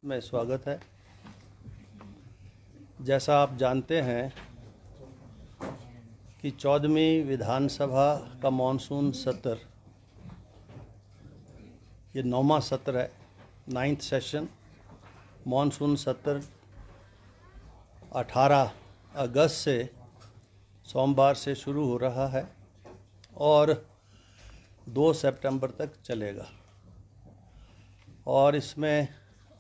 में स्वागत है। जैसा आप जानते हैं कि 14वीं विधानसभा का मानसून सत्र ये 9वां सत्र है, 9th सेशन। मानसून सत्र 18 अगस्त से सोमवार से शुरू हो रहा है और 2 सितंबर तक चलेगा और इसमें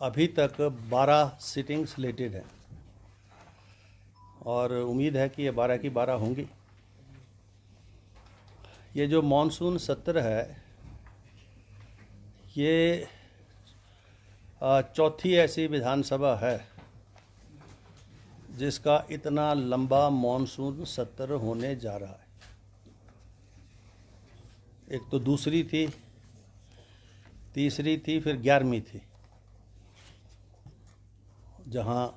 अभी तक 12 सिटिंग स्लेटेड हैं और उम्मीद है कि ये 12 की 12 होंगी। ये जो मानसून सत्र है ये चौथी ऐसी विधानसभा है जिसका इतना लंबा मानसून सत्र होने जा रहा है। एक तो दूसरी थी, तीसरी थी, फिर 11वीं थी, जहां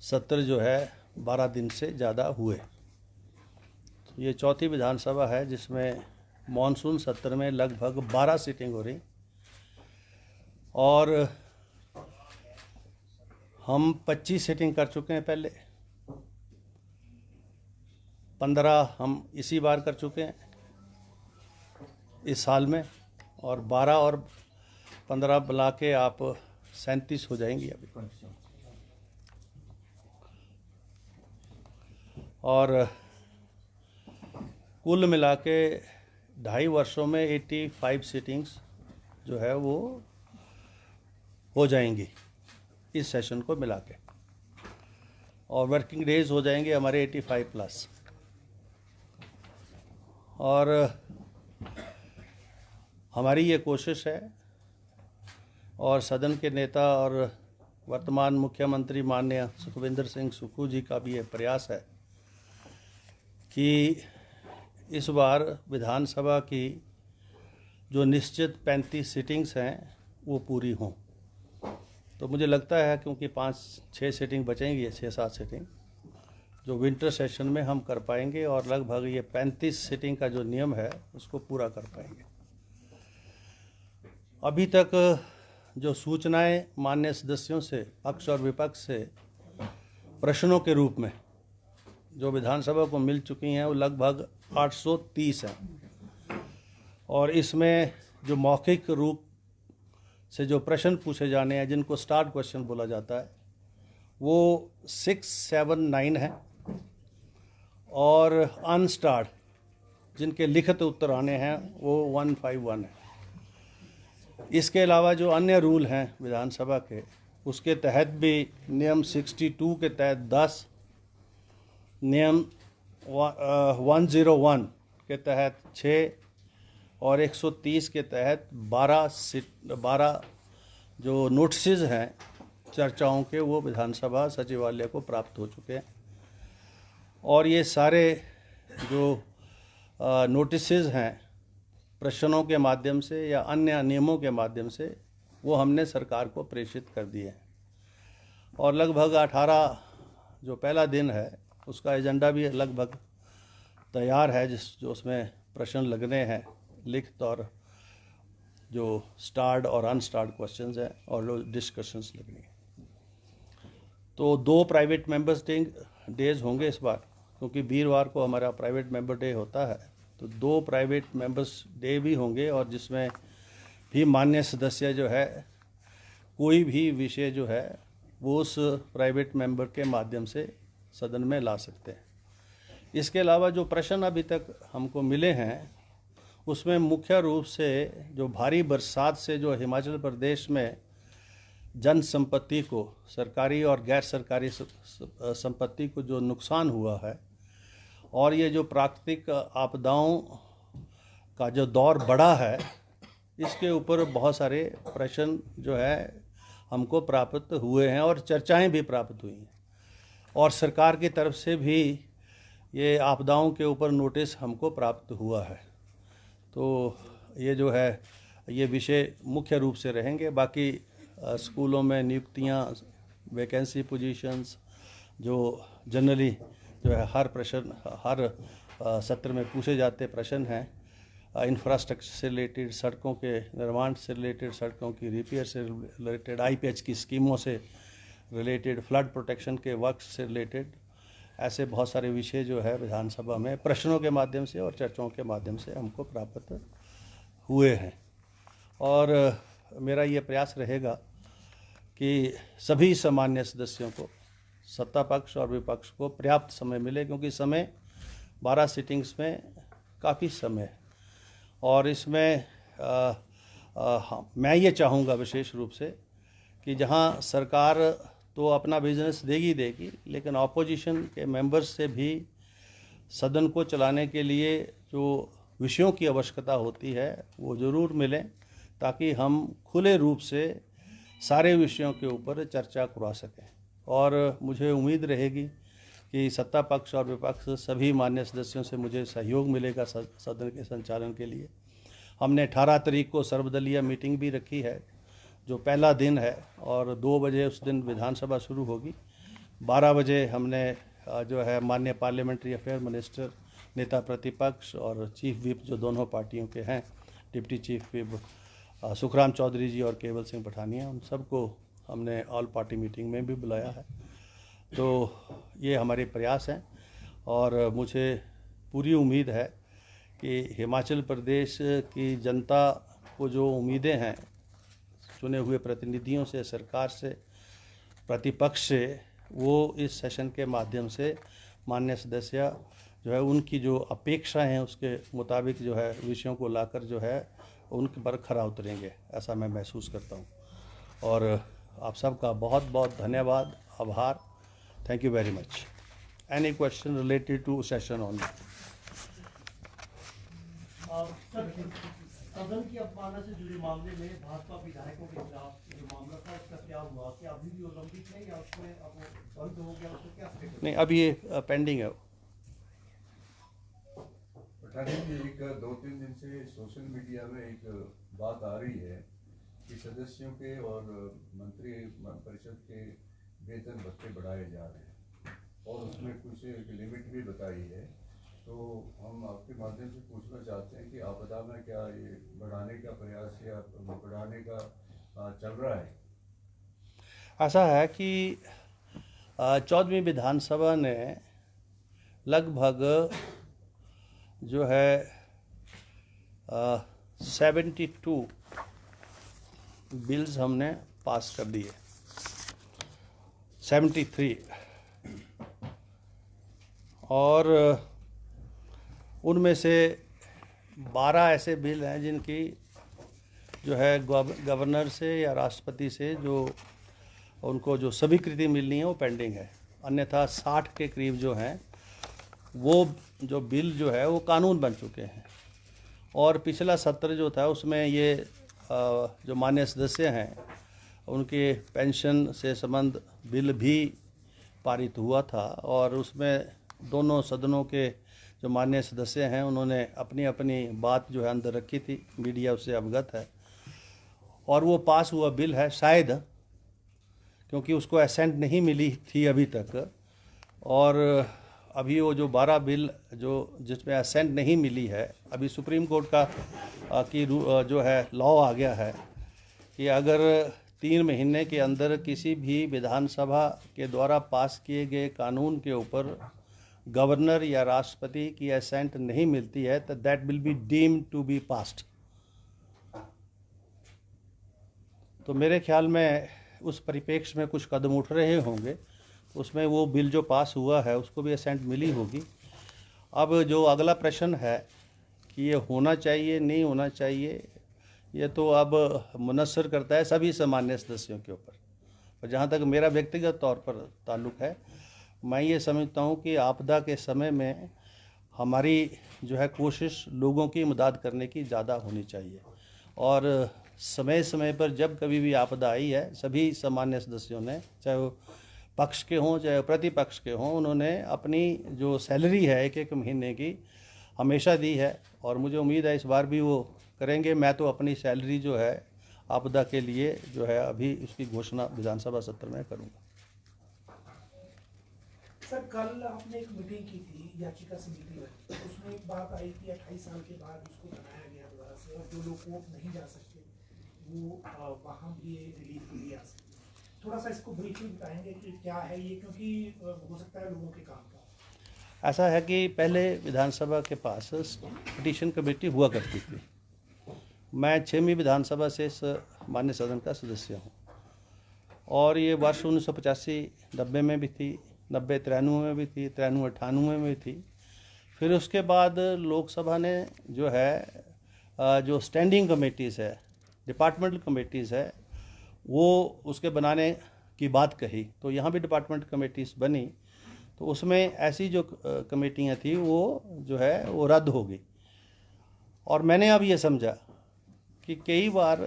सत्र जो है 12 दिन से ज़्यादा हुए। तो ये चौथी विधानसभा है जिसमें मानसून सत्र में लगभग 12 सीटिंग हो रही और हम 25 सीटिंग कर चुके हैं पहले, 15 हम इसी बार कर चुके हैं इस साल में, और 12 और 15 बुला के आप 37 हो जाएंगी अभी। और कुल मिला के 2.5 वर्षों में 85 सीटिंग्स जो है वो हो जाएंगी इस सेशन को मिला के, और वर्किंग डेज हो जाएंगे हमारे 85 प्लस। और हमारी ये कोशिश है और सदन के नेता और वर्तमान मुख्यमंत्री माननीय सुखविंदर सिंह सुक्खू जी का भी ये प्रयास है कि इस बार विधानसभा की जो निश्चित 35 सीटिंग्स हैं वो पूरी हों। तो मुझे लगता है क्योंकि 5-6 सीटिंग बचेंगी, 6-7 सीटिंग जो विंटर सेशन में हम कर पाएंगे और लगभग ये 35 सीटिंग का जो नियम है उसको पूरा कर पाएंगे। अभी तक जो सूचनाएं माननीय सदस्यों से, पक्ष और विपक्ष से प्रश्नों के रूप में जो विधानसभा को मिल चुकी हैं वो लगभग 830 हैं, और इसमें जो मौखिक रूप से जो प्रश्न पूछे जाने हैं जिनको स्टार्ट क्वेश्चन बोला जाता है वो 679 है, और अनस्टार्ट जिनके लिखित उत्तर आने हैं वो 151 है। इसके अलावा जो अन्य रूल हैं विधानसभा के उसके तहत भी नियम 62 के तहत 10, नियम 101 के तहत 6 और 130 के तहत 12 जो नोटिसेज हैं चर्चाओं के वो विधानसभा सचिवालय को प्राप्त हो चुके हैं। और ये सारे जो नोटिसेज हैं प्रश्नों के माध्यम से या अन्य नियमों के माध्यम से वो हमने सरकार को प्रेषित कर दिए हैं। और लगभग 18 जो पहला दिन है उसका एजेंडा भी लगभग तैयार है, जो उसमें प्रश्न लगने हैं लिखित और जो स्टार्ड और अनस्टार्ड क्वेश्चंस हैं और जो डिस्कशंस लगनी है। तो 2 प्राइवेट मेंबर्स डेज होंगे इस बार, क्योंकि वीरवार को हमारा प्राइवेट मेंबर डे होता है, तो 2 प्राइवेट मेंबर्स डे भी होंगे और जिसमें भी माननीय सदस्य जो है कोई भी विषय जो है वो उस प्राइवेट मेंबर के माध्यम से सदन में ला सकते हैं। इसके अलावा जो प्रश्न अभी तक हमको मिले हैं उसमें मुख्य रूप से जो भारी बरसात से जो हिमाचल प्रदेश में जन संपत्ति को, सरकारी और गैर सरकारी संपत्ति को जो नुकसान हुआ है, और ये जो प्राकृतिक आपदाओं का जो दौर बढ़ा है, इसके ऊपर बहुत सारे प्रश्न जो है हमको प्राप्त हुए हैं और चर्चाएं भी प्राप्त हुई हैं, और सरकार की तरफ से भी ये आपदाओं के ऊपर नोटिस हमको प्राप्त हुआ है। तो ये जो है ये विषय मुख्य रूप से रहेंगे। बाकी स्कूलों में नियुक्तियां, वैकेंसी पोजीशंस जो जनरली जो है हर सत्र में पूछे जाते प्रश्न हैं, इंफ्रास्ट्रक्चर से रिलेटेड, सड़कों के निर्माण से रिलेटेड, सड़कों की रिपेयर से रिलेटेड, IPH की स्कीमों से रिलेटेड, फ्लड प्रोटेक्शन के वर्क से रिलेटेड, ऐसे बहुत सारे विषय जो है विधानसभा में प्रश्नों के माध्यम से और चर्चाओं के माध्यम से हमको प्राप्त हुए हैं। और मेरा ये प्रयास रहेगा कि सभी सामान्य सदस्यों को, सत्ता पक्ष और विपक्ष को पर्याप्त समय मिले, क्योंकि समय 12 सिटिंग्स में काफ़ी समय है। और इसमें मैं ये चाहूँगा विशेष रूप से कि जहाँ सरकार तो अपना बिजनेस देगी, लेकिन ऑपोजिशन के मेंबर्स से भी सदन को चलाने के लिए जो विषयों की आवश्यकता होती है वो ज़रूर मिलें, ताकि हम खुले रूप से सारे विषयों के ऊपर चर्चा करवा सकें। और मुझे उम्मीद रहेगी कि सत्ता पक्ष और विपक्ष सभी मान्य सदस्यों से मुझे सहयोग मिलेगा सदन के संचालन के लिए। हमने 18 तारीख को सर्वदलीय मीटिंग भी रखी है, जो पहला दिन है, और 2 बजे उस दिन विधानसभा शुरू होगी। 12 बजे हमने जो है माननीय पार्लियामेंट्री अफेयर मिनिस्टर, नेता प्रतिपक्ष और चीफ विप जो दोनों पार्टियों के हैं, deputy chief whip Sukhram Chaudhary ji और केवल सिंह पठानिया, उन सबको हमने ऑल पार्टी मीटिंग में भी बुलाया है। तो ये हमारे प्रयास हैं और मुझे पूरी उम्मीद है कि हिमाचल प्रदेश की जनता को जो उम्मीदें हैं चुने हुए प्रतिनिधियों से, सरकार से, प्रतिपक्ष से, वो इस सेशन के माध्यम से माननीय सदस्य जो है उनकी जो अपेक्षा हैं उसके मुताबिक जो है विषयों को लाकर जो है उनके पर खरा उतरेंगे, ऐसा मैं महसूस करता हूँ। और आप सबका बहुत बहुत धन्यवाद, आभार। Thank you very much. Any question related to session on सदन की अवमानना से जुड़े मामले में भाजपा विधायकों के खिलाफ जो मामला था उसका क्या हुआ? क्या अभी भी लंबित है या उसमें अब बंद हो गया? उसको क्या स्टेटस? नहीं, अभी ये पेंडिंग है। पठानिया जी, एक 2-3 दिन से सोशल मीडिया में एक बात आ रही है कि सदस्यों के और मंत्री परिषद के वेतन भत्ते बढ़ाए जा रहे हैं और उसमें कुछ एक लिमिट भी बताई है। तो हम आपके माध्यम से पूछना चाहते हैं कि आपदा में क्या ये बढ़ाने का प्रयास या बढ़ाने का चल रहा है? ऐसा है कि 14वीं विधानसभा ने लगभग जो है 72 बिल्स हमने पास कर दिए, 73, और उनमें से 12 ऐसे बिल हैं जिनकी जो है गवर्नर से या राष्ट्रपति से जो उनको जो स्वीकृति मिलनी है वो पेंडिंग है। अन्यथा 60 के करीब जो हैं वो जो बिल जो है वो कानून बन चुके हैं। और पिछला सत्र जो था उसमें ये जो माननीय सदस्य हैं उनके पेंशन से संबंध बिल भी पारित हुआ था, और उसमें दोनों सदनों के जो माननीय सदस्य हैं उन्होंने अपनी अपनी बात जो है अंदर रखी थी, मीडिया उससे अवगत है, और वो पास हुआ बिल है शायद, क्योंकि उसको असेंट नहीं मिली थी अभी तक। और अभी वो जो 12 बिल जो जिसमें असेंट नहीं मिली है, अभी सुप्रीम कोर्ट का जो है लॉ आ गया है कि अगर 3 महीने के अंदर किसी भी विधानसभा के द्वारा पास किए गए कानून के ऊपर गवर्नर या राष्ट्रपति की असेंट नहीं मिलती है तो that will be deemed to be passed. तो मेरे ख्याल में उस परिप्रेक्ष्य में कुछ कदम उठ रहे होंगे, उसमें वो बिल जो पास हुआ है उसको भी असेंट मिली होगी। अब जो अगला प्रश्न है कि ये होना चाहिए नहीं होना चाहिए, ये तो अब मुनस्सर करता है सभी सामान्य सदस्यों के ऊपर। और जहाँ तक मेरा व्यक्तिगत तौर पर ताल्लुक़ है, मैं ये समझता हूँ कि आपदा के समय में हमारी जो है कोशिश लोगों की मदद करने की ज़्यादा होनी चाहिए। और समय समय पर जब कभी भी आपदा आई है, सभी सामान्य सदस्यों ने, चाहे वो पक्ष के हों चाहे प्रतिपक्ष के हों, उन्होंने अपनी जो सैलरी है एक महीने की हमेशा दी है, और मुझे उम्मीद है इस बार भी वो करेंगे। मैं तो अपनी सैलरी जो है आपदा के लिए जो है अभी उसकी घोषणा विधानसभा सत्र में करूँगा। सर, कल आपने एक मीटिंग की थी याचिका समिति में, उसमें एक बात आई कि 28 साल के बाद उसको बनाया जो लोग कोर्ट नहीं जा सकते वो वहाँ भी रिलीफ के लिए आ सकते हैं। थोड़ा सा इसको ब्रीफली बताएंगे कि क्या है ये, क्योंकि हो सकता है लोगों के काम का। ऐसा है कि पहले विधानसभा के पास पिटीशन कमेटी हुआ करती थी। मैं 6वीं विधानसभा से इस मान्य सदन का सदस्य हूँ और ये वर्ष 1985-90 में भी थी, 90-93 में भी थी, 93-98 में भी थी। फिर उसके बाद लोकसभा ने जो है जो स्टैंडिंग कमेटीज़ है, डिपार्टमेंटल कमेटीज़ है, वो उसके बनाने की बात कही। तो यहाँ भी डिपार्टमेंट कमेटीज़ बनी, तो उसमें ऐसी जो कमेटियाँ थी वो जो है वो रद्द हो गई। और मैंने अब ये समझा कि कई बार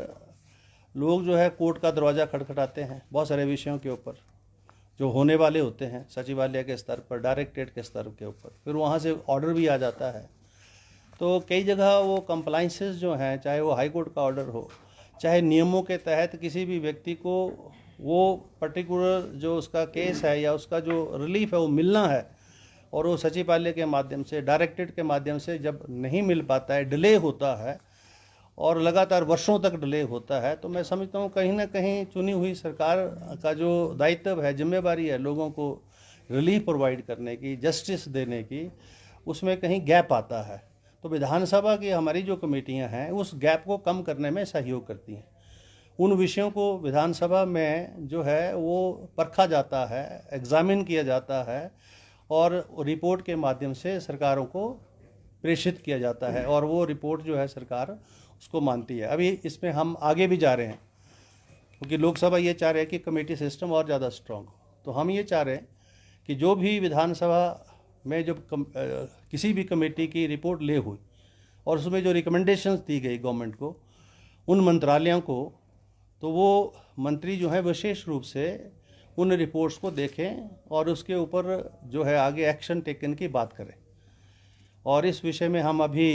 लोग जो है कोर्ट का दरवाज़ा खटखटाते हैं बहुत सारे विषयों के ऊपर जो होने वाले होते हैं सचिवालय के स्तर पर, डायरेक्टरेट के स्तर के ऊपर, फिर वहाँ से ऑर्डर भी आ जाता है। तो कई जगह वो कंप्लाइंसेस जो हैं, चाहे वो हाई कोर्ट का ऑर्डर हो, चाहे नियमों के तहत किसी भी व्यक्ति को वो पर्टिकुलर जो उसका केस है या उसका जो रिलीफ है वो मिलना है, और वो सचिवालय के माध्यम से, डायरेक्टरेट के माध्यम से जब नहीं मिल पाता है, डिले होता है और लगातार वर्षों तक डिले होता है, तो मैं समझता हूँ कहीं ना कहीं चुनी हुई सरकार का जो दायित्व है, जिम्मेवारी है लोगों को रिलीफ प्रोवाइड करने की, जस्टिस देने की, उसमें कहीं गैप आता है। तो विधानसभा की हमारी जो कमेटियां हैं उस गैप को कम करने में सहयोग करती हैं। उन विषयों को विधानसभा में जो है वो परखा जाता है, एग्जामिन किया जाता है और रिपोर्ट के माध्यम से सरकारों को प्रेषित किया जाता है और वो रिपोर्ट जो है सरकार उसको मानती है। अभी इसमें हम आगे भी जा रहे हैं क्योंकि लोकसभा ये चाह रहे हैं कि कमेटी सिस्टम और ज़्यादा स्ट्रॉन्ग हो। तो हम ये चाह रहे हैं कि जो भी विधानसभा में जब किसी भी कमेटी की रिपोर्ट ले हुई और उसमें जो रिकमेंडेशंस दी गई गवर्नमेंट को, उन मंत्रालयों को, तो वो मंत्री जो है विशेष रूप से उन रिपोर्ट्स को देखें और उसके ऊपर जो है आगे एक्शन टेकन की बात करें। और इस विषय में हम अभी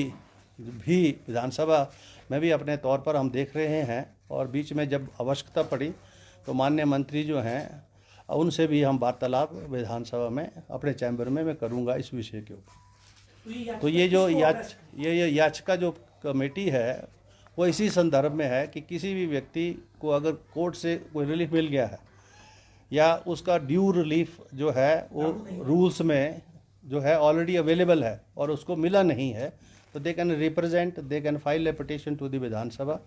भी विधानसभा में भी अपने तौर पर हम देख रहे हैं और बीच में जब आवश्यकता पड़ी तो माननीय मंत्री जो हैं उनसे भी हम वार्तालाप विधानसभा में अपने चैम्बर में मैं करूंगा इस विषय के ऊपर। तो ये जो याचिका जो कमेटी है वो इसी संदर्भ में है कि किसी भी व्यक्ति को अगर कोर्ट से कोई रिलीफ मिल गया है या उसका ड्यू रिलीफ जो है वो रूल्स में जो है ऑलरेडी अवेलेबल है और उसको मिला नहीं है, तो they can represent, they can file a petition to the Vidhan Sabha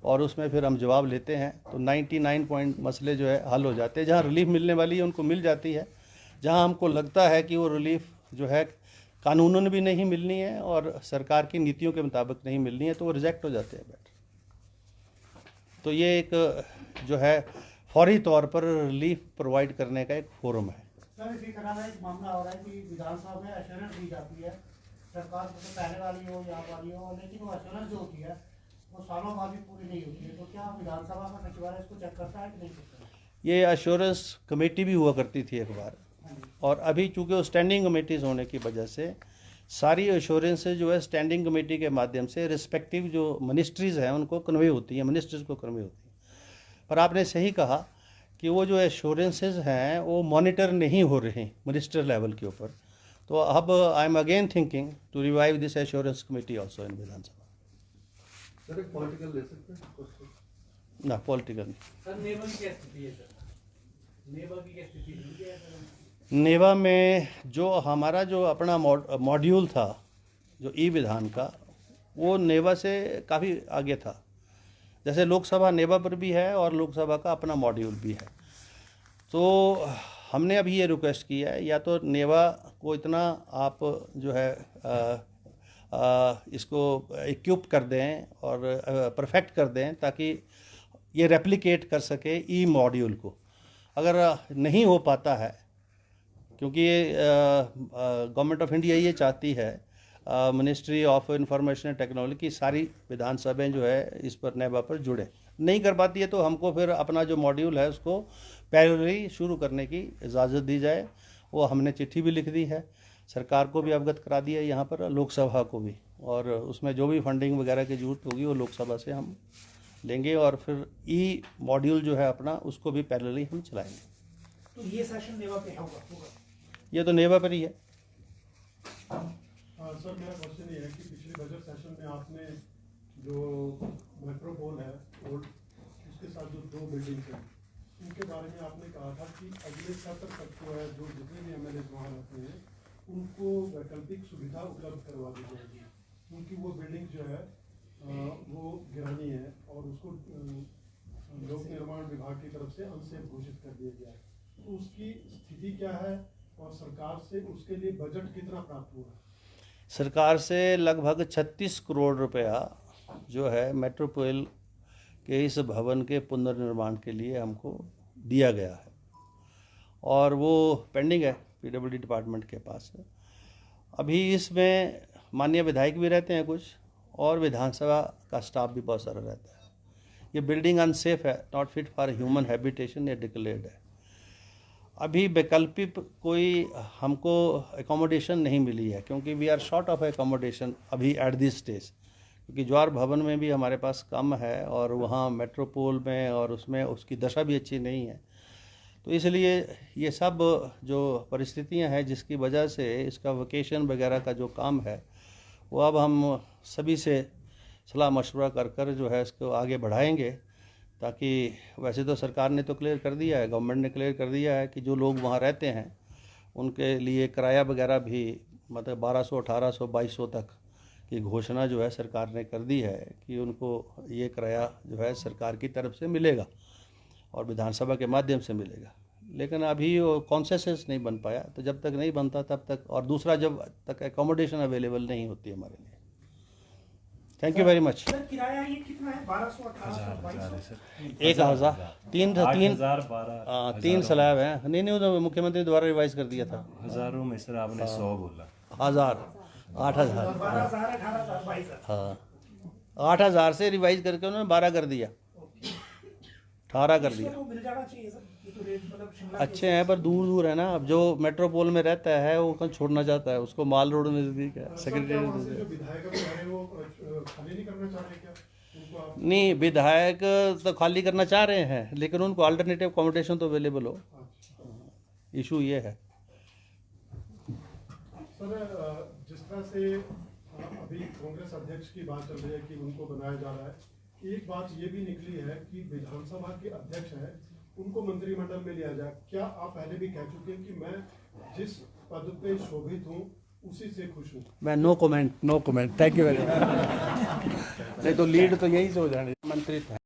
और उसमें फिर हम जवाब लेते हैं। तो 99 पॉइंट मसले जो है हल हो जाते हैं। जहाँ रिलीफ मिलने वाली है उनको मिल जाती है, जहाँ हमको लगता है कि वो रिलीफ जो है कानूनन भी नहीं मिलनी है और सरकार की नीतियों के मुताबिक नहीं मिलनी है, तो वो रिजेक्ट हो जाते हैं तो ये एक जो है फौरी तौर पर रिलीफ प्रोवाइड करने का एक फोरम है। सर, इसी तरह का एक मामला हो रहा है कि विधानसभा में एश्योरेंस दी जाती है सरकार को, तो पहले वाली हो या वाली हो, लेकिन वो एश्योरेंस जो होती है वो सालों बाद भी पूरी नहीं होती है। तो क्या विधानसभा का सचिवालय इसको चेक करता है कि नहीं करता है? ये एश्योरेंस कमेटी भी हुआ करती थी एक बार, और अभी चूँकि वो स्टैंडिंग कमेटीज़ होने की वजह से सारी एश्योरेंसेज जो है स्टैंडिंग कमेटी के माध्यम से रिस्पेक्टिव जो मिनिस्ट्रीज़ हैं उनको कन्वे होती हैं, मिनिस्ट्रीज़ को कन्वे होती हैं। पर आपने सही कहा कि वो जो एश्योरेंसेज हैं वो मॉनिटर नहीं हो रहे हैं मिनिस्टर लेवल के ऊपर। तो अब I am again thinking to revive this assurance committee also in विधानसभा। सर एक पॉलिटिकल ले सकते हैं ना, पॉलिटिकल नहीं। सर नेवा की क्या स्थिति है? सर नेवा की क्या स्थिति है? नेवा में जो हमारा जो अपना मॉड्यूल था जो ई विधान का, वो नेवा से काफ़ी आगे था। जैसे लोकसभा नेवा पर भी है और लोकसभा का अपना मॉड्यूल भी है। तो हमने अभी ये रिक्वेस्ट की है, या तो नेवा को इतना आप जो है इसको इक्विप कर दें और परफेक्ट कर दें ताकि ये रेप्लिकेट कर सके ई मॉड्यूल को। अगर नहीं हो पाता है, क्योंकि ये गवर्नमेंट ऑफ इंडिया ये चाहती है, ministry of information and technology की सारी विधानसभाएं जो है इस पर नेवा पर जुड़े, नहीं कर पाती है तो हमको फिर अपना जो मॉड्यूल है उसको पैरेलली शुरू करने की इजाज़त दी जाए। वो हमने चिट्ठी भी लिख दी है, सरकार को भी अवगत करा दिया है, यहाँ पर लोकसभा को भी, और उसमें जो भी फंडिंग वगैरह की जरूरत होगी वो लोकसभा से हम लेंगे और फिर ई मॉड्यूल जो है अपना उसको भी पैरेलली हम चलाएंगे। तो ये सेशन नेवा पे होगा? ये तो नेवा पर ही है। सर मेरा क्वेश्चन ये है कि पिछले बजट सेशन में आपने जो मेट्रोपोल है ओल्ड, उसके साथ जो 2 बिल्डिंग्स हैं, उनके बारे में आपने कहा था कि अगले सत्र तक जो है, जो जितने भी एमएलए वहाँ रहते हैं, उनको वैकल्पिक सुविधा उपलब्ध करवा दी जाएगी, क्योंकि वो बिल्डिंग जो है वो गिरानी है और उसको लोक निर्माण विभाग की तरफ से अनसेफ घोषित कर दिया गया है। तो उसकी स्थिति क्या है और सरकार से उसके लिए बजट कितना प्राप्त हुआ है? सरकार से लगभग 36 करोड़ रुपया जो है मेट्रोपोल के इस भवन के पुनर्निर्माण के लिए हमको दिया गया है और वो पेंडिंग है पीडब्ल्यूडी डिपार्टमेंट के पास है। अभी इसमें माननीय विधायक भी रहते हैं कुछ और विधानसभा का स्टाफ भी बहुत सारा रहता है। ये बिल्डिंग अनसेफ है, not fit for human habitation, ये डिक्लेयर्ड है। अभी वैकल्पिक कोई हमको एकोमोडेशन नहीं मिली है क्योंकि we are short of accommodation अभी एट दिस स्टेज, क्योंकि ज्वार भवन में भी हमारे पास कम है और वहाँ मेट्रोपोल में और उसमें उसकी दशा भी अच्छी नहीं है। तो इसलिए ये सब जो परिस्थितियां हैं जिसकी वजह से इसका वोकेशन वगैरह का जो काम है वो अब हम सभी से सलाह मशवरा कर कर जो है इसको आगे बढ़ाएंगे, ताकि वैसे तो सरकार ने तो क्लियर कर दिया है, गवर्नमेंट ने क्लियर कर दिया है कि जो लोग वहाँ रहते हैं उनके लिए किराया वगैरह भी मतलब 1200, 1800, 2200 तक की घोषणा जो है सरकार ने कर दी है कि उनको ये किराया जो है सरकार की तरफ से मिलेगा और विधानसभा के माध्यम से मिलेगा। लेकिन अभी वो कॉन्सेसेस नहीं बन पाया, तो जब तक नहीं बनता तब तक, और दूसरा जब तक एकोमोडेशन अवेलेबल नहीं होती हमारे लिए। Thank you very much. Sir किराया ये कितना है? 1200, 1800, 1000 तीन स्लैब हैं। नहीं वो तो मुख्यमंत्री द्वारा रिवाइज कर दिया था। हजारों में सर आपने 100 बोला। 8000 12,000, 18,000, 22,000। हाँ 8000 से रिवाइज करके उन्होंने 12 कर दिया, 18 कर दिया। तो मिल जाना चाहिए सर, ये तो रेट मतलब शिमला अच्छे हैं पर दूर दूर है ना। अब जो मेट्रोपोल में रहता है वो कहीं छोड़ना चाहता है, उसको माल रोड नजदीक है, सर, क्या वहाँ से सेक्रेटरी। जो विधायक अभी आए वो खाली नहीं करना चाह रहे क्या उनको आप? नहीं, विधायक तो खाली करना चाह रहे हैं लेकिन उनको अल्टरनेटिव अकोमोडेशन तो अवेलेबल हो। इशू ये है सर, जिस तरह से अभी कांग्रेस अध्यक्ष की बात चल रही है कि उनको बनाया जा रहा है, एक बात ये भी निकली है कि विधानसभा के अध्यक्ष हैं उनको मंत्रिमंडल में लिया जाए। क्या आप पहले भी कह चुके हैं कि मैं जिस पद पे शोभित हूँ उसी से खुश हूँ? मैं no comment, thank you very much. नहीं तो लीड तो यही से हो जाने मंत्री था।